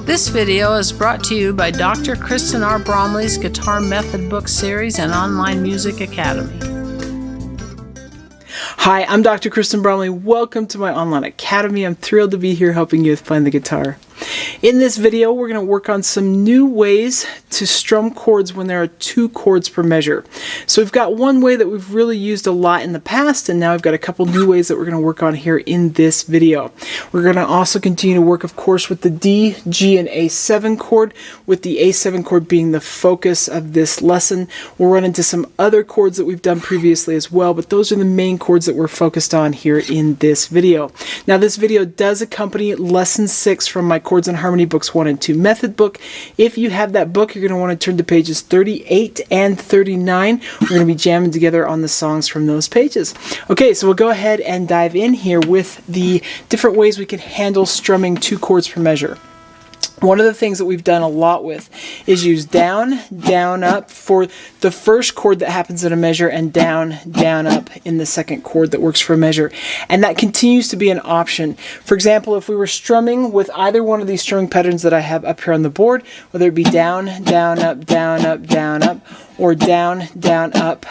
This video is brought to you by Dr. Kristen R. Bromley's Guitar Method Book Series and Online Music Academy. Hi, I'm Dr. Kristen Bromley. Welcome to my online academy. I'm thrilled to be here helping you with playing the guitar. In this video, we're going to work on some new ways to strum chords when there are 2 chords per measure. So we've got one way that we've really used a lot in the past, and now I've got a couple new ways that we're going to work on here in this video. We're going to also continue to work, of course, with the D, G, and A7 chord, with the A7 chord being the focus of this lesson. We'll run into some other chords that we've done previously as well, but those are the main chords that we're focused on here in this video. Now, this video does accompany Lesson 6 from my Chords and Harmony Books 1 and 2 method book. If you have that book, you're going to want to turn to pages 38 and 39. We're going to be jamming together on the songs from those pages. Okay, so we'll go ahead and dive in here with the different ways we can handle strumming 2 chords per measure. One of the things that we've done a lot with is use down, down, up for the first chord that happens in a measure, and down, down, up in the second chord that works for a measure. And that continues to be an option. For example, if we were strumming with either one of these strumming patterns that I have up here on the board, whether it be down, down, up, down, up, down, up, or down, down, up,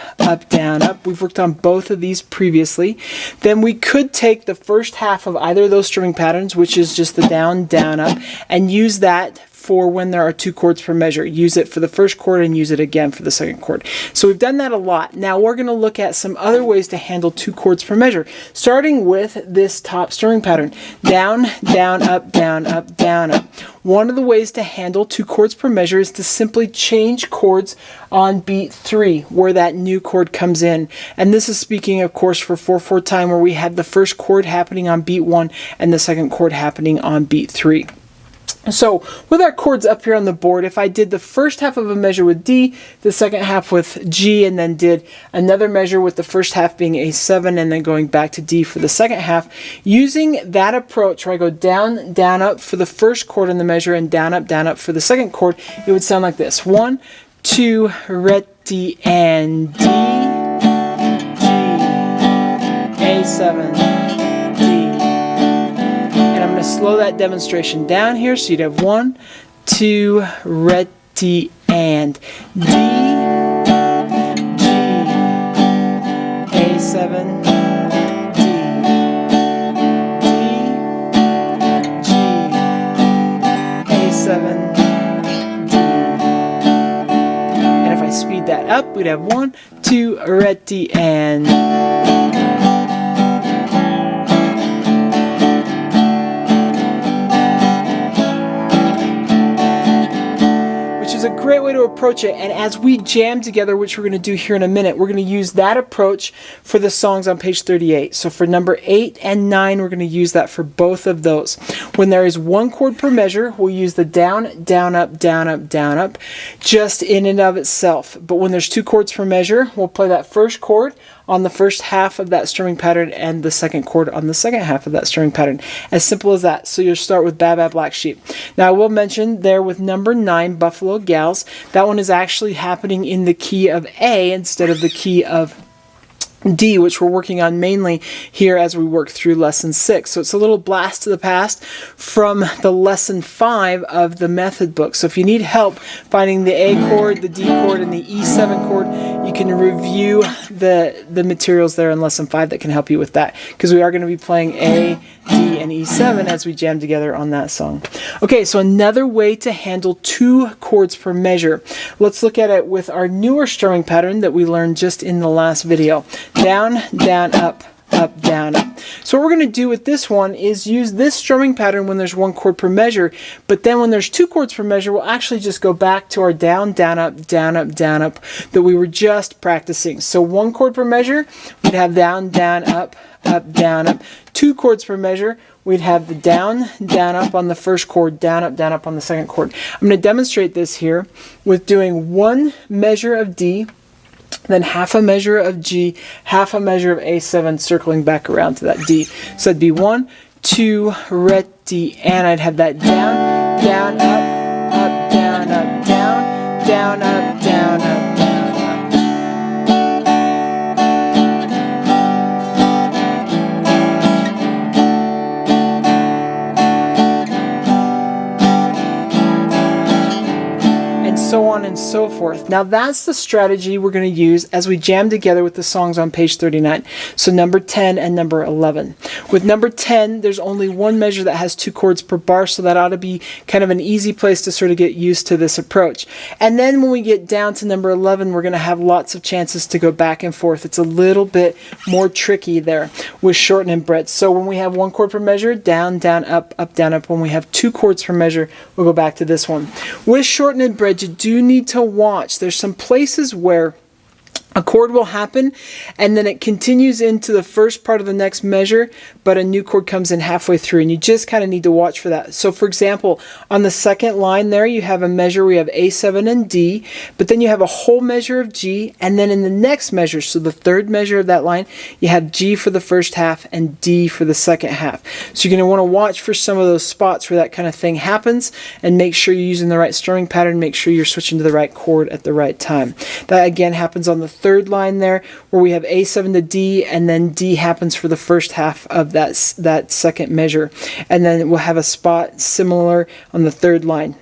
down, up. We've worked on both of these previously. Then we could take the first half of either of those strumming patterns, which is just the down, down, up, and use that for when there are 2 chords per measure. Use it for the first chord and use it again for the second chord. So we've done that a lot. Now we're going to look at some other ways to handle 2 chords per measure, starting with this top strumming pattern. Down, down, up, down, up, down, up. One of the ways to handle 2 chords per measure is to simply change chords on beat 3, where that new chord comes in. And this is speaking, of course, for 4/4 time, where we had the first chord happening on beat 1 and the second chord happening on beat 3. So with our chords up here on the board, if I did the first half of a measure with D, the second half with G, and then did another measure with the first half being A7 and then going back to D for the second half, using that approach where I go down, down, up for the first chord in the measure and down, up for the second chord, it would sound like this. 1, 2, ready, and D, G, A7, slow that demonstration down here, so you'd have 1, 2, ready, and D, G, A7, D, G, A7, D. And if I speed that up, we'd have 1, 2, ready, and a great way to approach it. And as we jam together, which we're going to do here in a minute, we're going to use that approach for the songs on page 38. So for number 8 and 9, we're going to use that for both of those. When there is 1 chord per measure, we'll use the down, down, up, down, up, down, up, just in and of itself. But when there's 2 chords per measure, we'll play that first chord on the first half of that strumming pattern and the second chord on the second half of that strumming pattern. As simple as that. So you'll start with Baa Baa Black Sheep. Now I will mention there with number 9, Buffalo Gals, that one is actually happening in the key of A instead of the key of D, which we're working on mainly here as we work through lesson 6. So it's a little blast to the past from the lesson 5 of the method book. So if you need help finding the A chord, the D chord, and the E7 chord, you can review the materials there in lesson 5 that can help you with that, because we are going to be playing A, D, and E7 as we jam together on that song. Okay, so another way to handle 2 chords per measure. Let's look at it with our newer strumming pattern that we learned just in the last video. Down, down, up, down, up. So what we're going to do with this one is use this strumming pattern when there's 1 chord per measure, but then when there's 2 chords per measure, we'll actually just go back to our down, down, up, down, up, down, up that we were just practicing. So 1 chord per measure, we'd have down, down, up, down, up. 2 chords per measure, we'd have the down, down, up on the first chord, down, up on the second chord. I'm going to demonstrate this here with doing 1 measure of D, then half a measure of G, half a measure of A7, circling back around to that D. So it'd be 1, 2, ready, and I'd have that down, down, up, down, down, down, up, down, up. on and so forth. Now that's the strategy we're going to use as we jam together with the songs on page 39. So number 10 and number 11. With number 10, there's only one measure that has 2 chords per bar, so that ought to be kind of an easy place to sort of get used to this approach. And then when we get down to number 11, we're going to have lots of chances to go back and forth. It's a little bit more tricky there with shorten and bread. So when we have 1 chord per measure, down, down, up, up, down, up. When we have 2 chords per measure, we'll go back to this one. With shorten and bread, you do need to watch. There's some places where a chord will happen and then it continues into the first part of the next measure, but a new chord comes in halfway through, and you just kind of need to watch for that. So for example, on the second line there, you have a measure where you have A7 and D, but then you have a whole measure of G, and then in the next measure, so the third measure of that line, you have G for the first half and D for the second half. So you're going to want to watch for some of those spots where that kind of thing happens, and make sure you're using the right strumming pattern, make sure you're switching to the right chord at the right time. That again happens on the third line there, where we have A7 to D, and then D happens for the first half of that second measure, and then we'll have a spot similar on the third line,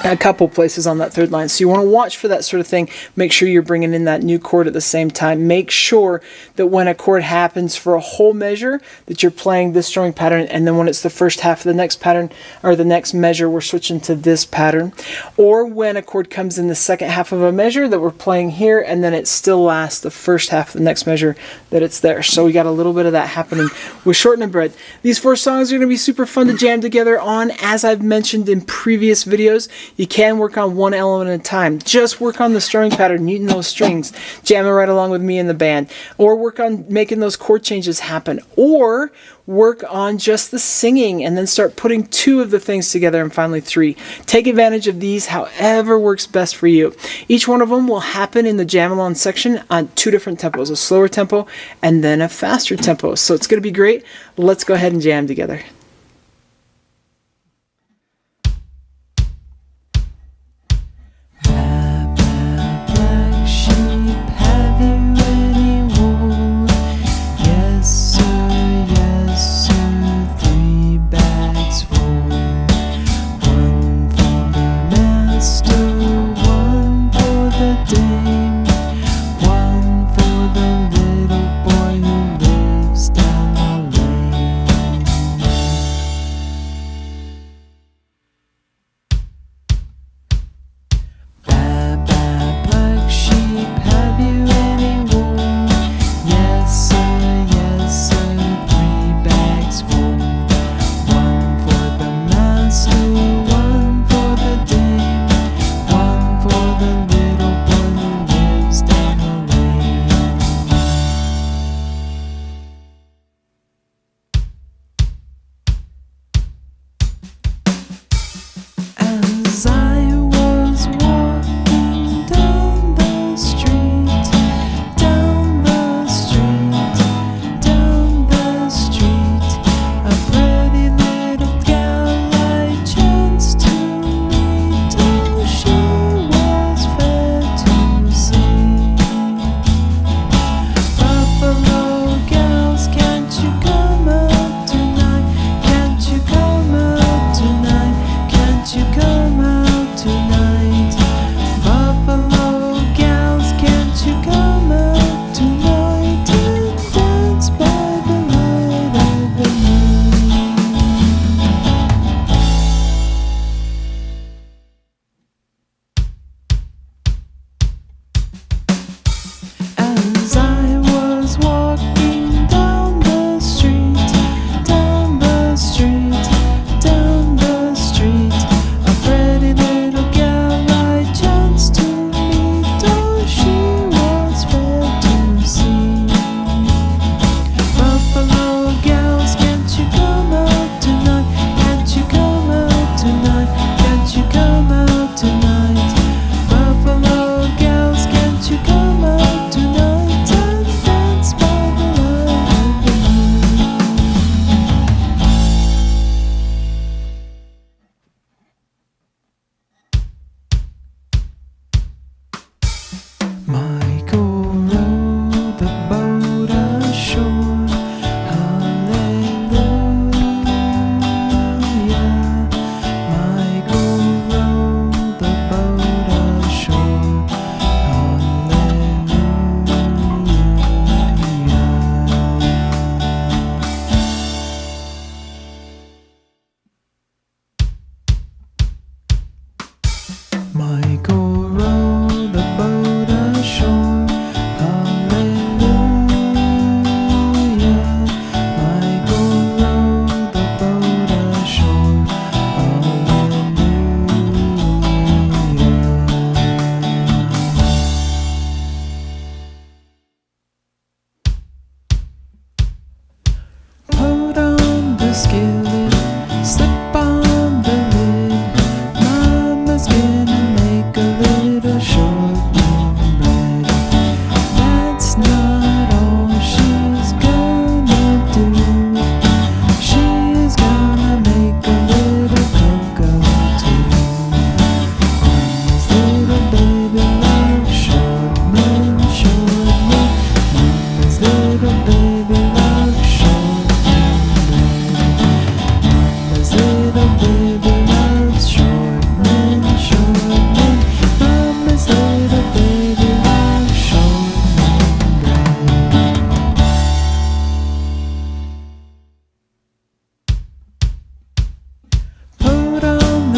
a couple places on that third line. So you want to watch for that sort of thing. Make sure you're bringing in that new chord at the same time. Make sure that when a chord happens for a whole measure, that you're playing this strumming pattern, and then when it's the first half of the next pattern or the next measure, we're switching to this pattern. Or when a chord comes in the second half of a measure, that we're playing here, and then it still lasts the first half of the next measure, that it's there. So we got a little bit of that happening with shorten and bread. These 4 songs are going to be super fun to jam together on. As I've mentioned in previous videos, you can work on one element at a time. Just work on the strumming pattern, muting those strings, jamming right along with me in the band, or work on making those chord changes happen, or work on just the singing and then start putting 2 of the things together and finally 3. Take advantage of these however works best for you. Each one of them will happen in the jam along section on 2 different tempos, a slower tempo and then a faster tempo. So it's going to be great. Let's go ahead and jam together.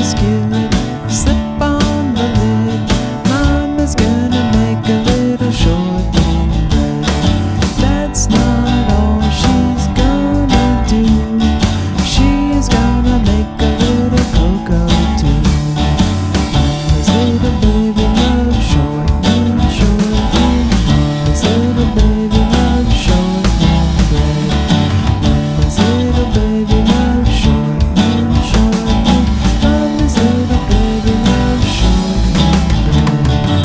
skillet, slip on the lid. Mama's gonna make a little shortcake bread. That's not all she's gonna do. She's gonna make a little cocoa too. Mama's little baby loves shortcake, shortcake. Mama's little baby loves shortcake bread. Mama's little baby loves shortcake, shortcake. Mama's little baby loves shortcake bread.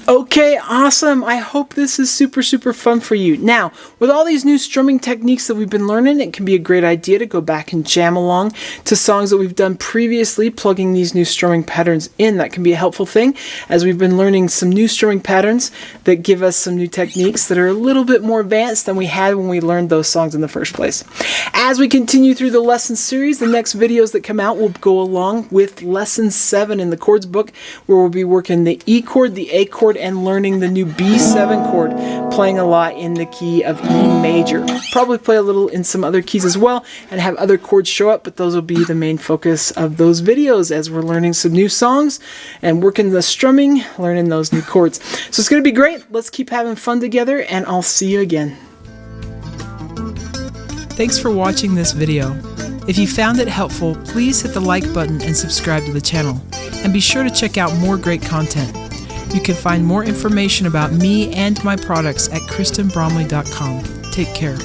Okay, awesome. I hope this is super fun for you. Now, with all these new strumming techniques that we've been learning, it can be a great idea to go back and jam along to songs that we've done previously, plugging these new strumming patterns in. That can be a helpful thing, as we've been learning some new strumming patterns that give us some new techniques that are a little bit more advanced than we had when we learned those songs in the first place. As we continue through the lesson series, the next videos that come out will go along with lesson 7 in the chords book, where we'll be working the E chord, the A chord, and learning the new B7 chord, playing a lot in the key of E major. Probably play a little in some other keys as well and have other chords show up, but those will be the main focus of those videos as we're learning some new songs and working the strumming, learning those new chords. So it's going to be great. Let's keep having fun together, and I'll see you again. Thanks for watching this video. If you found it helpful, please hit the like button and subscribe to the channel. And be sure to check out more great content. You can find more information about me and my products at KristenBromley.com. Take care.